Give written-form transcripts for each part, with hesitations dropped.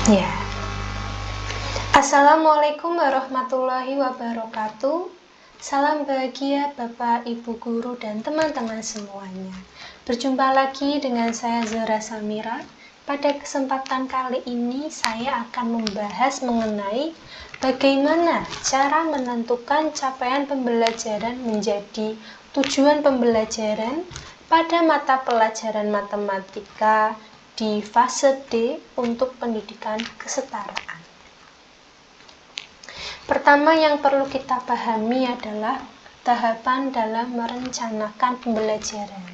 Ya. Assalamualaikum warahmatullahi wabarakatuh. Salam bahagia Bapak, Ibu Guru, dan teman-teman semuanya. Berjumpa lagi dengan saya Zahra Samira. Pada kesempatan kali ini saya akan membahas mengenai bagaimana cara menentukan capaian pembelajaran menjadi tujuan pembelajaran pada mata pelajaran matematika di fase D untuk pendidikan kesetaraan. Pertama yang perlu kita pahami adalah tahapan dalam merencanakan pembelajaran,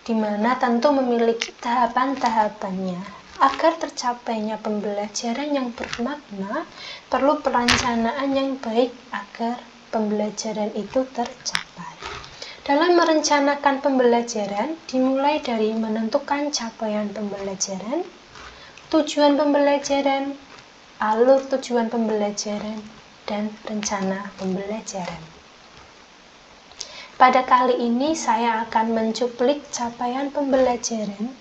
di mana tentu memiliki tahapan-tahapannya. Agar tercapainya pembelajaran yang bermakna, perlu perencanaan yang baik agar pembelajaran itu tercapai. Dalam merencanakan pembelajaran, dimulai dari menentukan capaian pembelajaran, tujuan pembelajaran, alur tujuan pembelajaran, dan rencana pembelajaran. Pada kali ini saya akan mencuplik capaian pembelajaran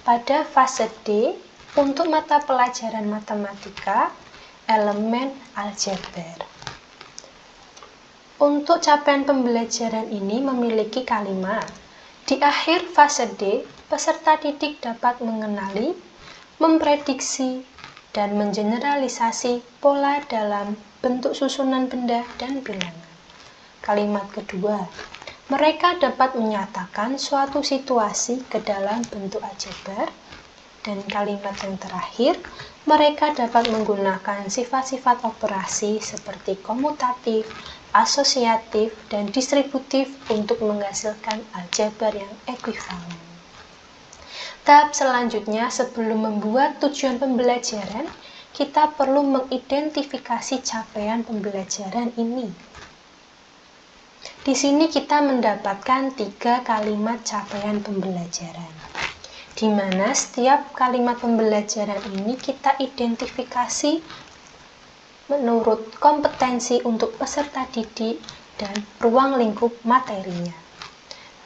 pada fase D untuk mata pelajaran matematika, elemen aljabar. Untuk capaian pembelajaran ini memiliki kalimat. Di akhir fase D, peserta didik dapat mengenali, memprediksi, dan mengeneralisasi pola dalam bentuk susunan benda dan bilangan. Kalimat kedua, mereka dapat menyatakan suatu situasi ke dalam bentuk aljabar. Dan kalimat yang terakhir, mereka dapat menggunakan sifat-sifat operasi seperti komutatif, asosiatif, dan distributif untuk menghasilkan aljabar yang ekuivalen. Tahap selanjutnya, sebelum membuat tujuan pembelajaran, kita perlu mengidentifikasi capaian pembelajaran ini. Di sini kita mendapatkan 3 kalimat capaian pembelajaran, di mana setiap kalimat pembelajaran ini kita identifikasi menurut kompetensi untuk peserta didik dan ruang lingkup materinya.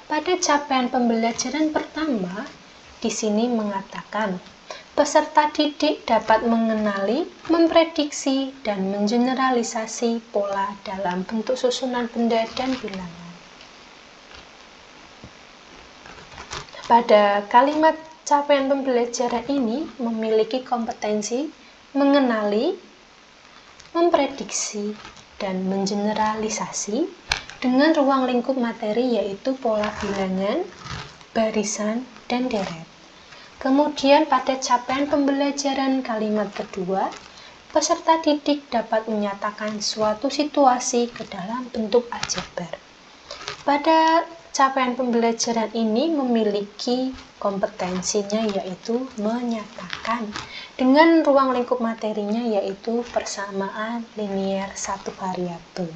Pada capaian pembelajaran pertama, di sini mengatakan, peserta didik dapat mengenali, memprediksi, dan mengeneralisasi pola dalam bentuk susunan benda dan bilangan. Pada kalimat capaian pembelajaran ini memiliki kompetensi mengenali, memprediksi, dan mengeneralisasi dengan ruang lingkup materi yaitu pola bilangan, barisan, dan deret. Kemudian pada capaian pembelajaran kalimat kedua, peserta didik dapat menyatakan suatu situasi ke dalam bentuk aljabar. Pada capaian pembelajaran ini memiliki kompetensinya yaitu menyatakan dengan ruang lingkup materinya yaitu persamaan linier satu variabel.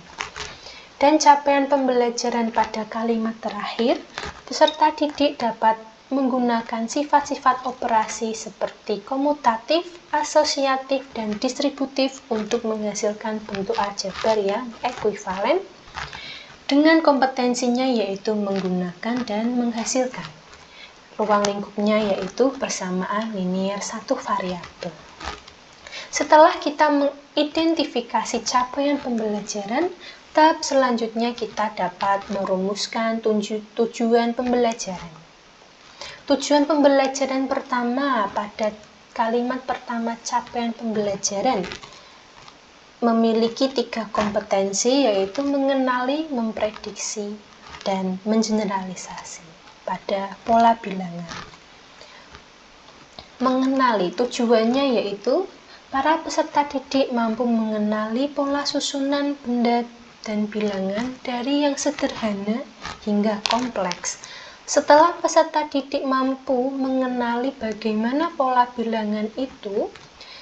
Dan capaian pembelajaran pada kalimat terakhir, peserta didik dapat menggunakan sifat-sifat operasi seperti komutatif, asosiatif, dan distributif untuk menghasilkan bentuk aljabar yang ekuivalen dengan kompetensinya yaitu menggunakan dan menghasilkan. Ruang lingkupnya yaitu persamaan linier satu variabel. Setelah kita mengidentifikasi capaian pembelajaran, tahap selanjutnya kita dapat merumuskan tujuan pembelajaran. Tujuan pembelajaran pertama pada kalimat pertama capaian pembelajaran memiliki 3 kompetensi yaitu mengenali, memprediksi, dan mengeneralisasi pada pola bilangan. Mengenali tujuannya yaitu para peserta didik mampu mengenali pola susunan benda dan bilangan dari yang sederhana hingga kompleks. Setelah peserta didik mampu mengenali bagaimana pola bilangan itu,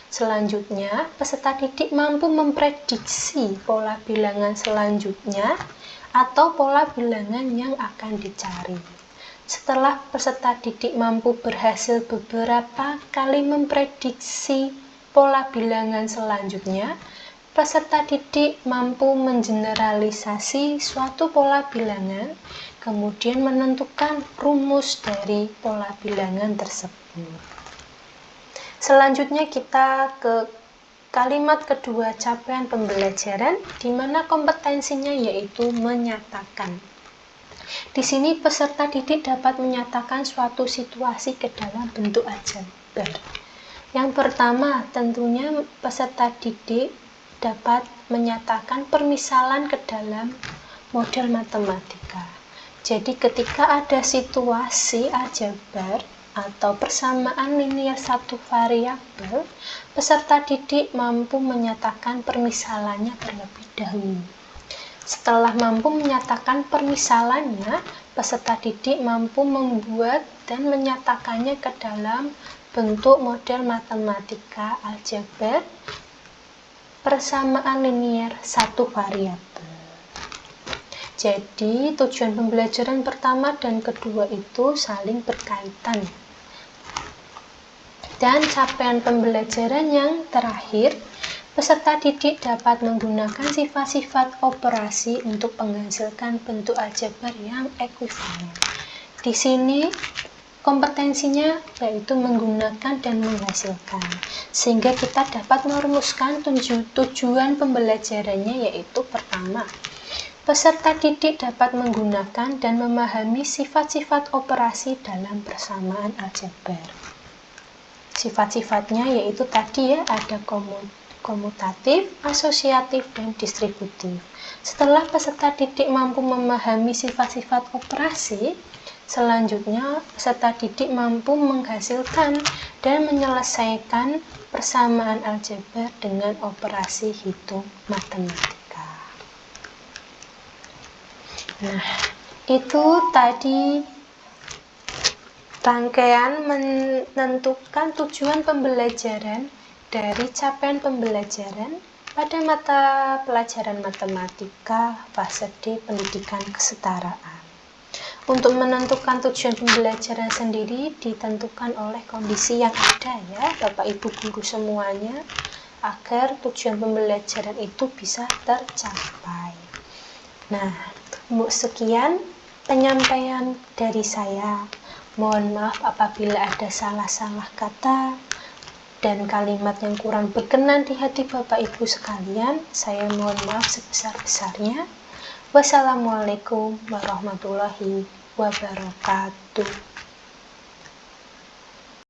selanjutnya peserta didik mampu memprediksi pola bilangan selanjutnya atau pola bilangan yang akan dicari. Setelah peserta didik mampu berhasil beberapa kali memprediksi pola bilangan selanjutnya, peserta didik mampu mengeneralisasi suatu pola bilangan, kemudian menentukan rumus dari pola bilangan tersebut. Selanjutnya kita ke kalimat kedua, capaian pembelajaran, di mana kompetensinya yaitu menyatakan. Di sini peserta didik dapat menyatakan suatu situasi ke dalam bentuk aljabar. Yang pertama, tentunya peserta didik dapat menyatakan permisalan ke dalam model matematika. Jadi ketika ada situasi aljabar atau persamaan linear satu variabel, peserta didik mampu menyatakan permisalannya terlebih dahulu. Setelah mampu menyatakan permisalannya, peserta didik mampu membuat dan menyatakannya ke dalam bentuk model matematika aljabar persamaan linear satu variabel. Jadi tujuan pembelajaran pertama dan kedua itu saling berkaitan. Dan capaian pembelajaran yang terakhir, peserta didik dapat menggunakan sifat-sifat operasi untuk menghasilkan bentuk aljabar yang ekuivalen. Di sini kompetensinya yaitu menggunakan dan menghasilkan, sehingga kita dapat merumuskan tujuan pembelajarannya, yaitu pertama, peserta didik dapat menggunakan dan memahami sifat-sifat operasi dalam persamaan aljabar. Sifat-sifatnya yaitu tadi ya, ada komutatif, asosiatif, dan distributif. Setelah peserta didik mampu memahami sifat-sifat operasi, selanjutnya peserta didik mampu menghasilkan dan menyelesaikan persamaan aljabar dengan operasi hitung matematika. Nah, itu tadi rangkaian menentukan tujuan pembelajaran dari capaian pembelajaran pada mata pelajaran matematika fase D pendidikan kesetaraan. Untuk menentukan tujuan pembelajaran sendiri ditentukan oleh kondisi yang ada ya Bapak Ibu guru semuanya, agar tujuan pembelajaran itu bisa tercapai. Nah, sekian penyampaian dari saya. Mohon maaf apabila ada salah-salah kata dan kalimat yang kurang berkenan di hati Bapak Ibu sekalian. Saya mohon maaf sebesar-besarnya. Wassalamualaikum warahmatullahi wabarakatuh.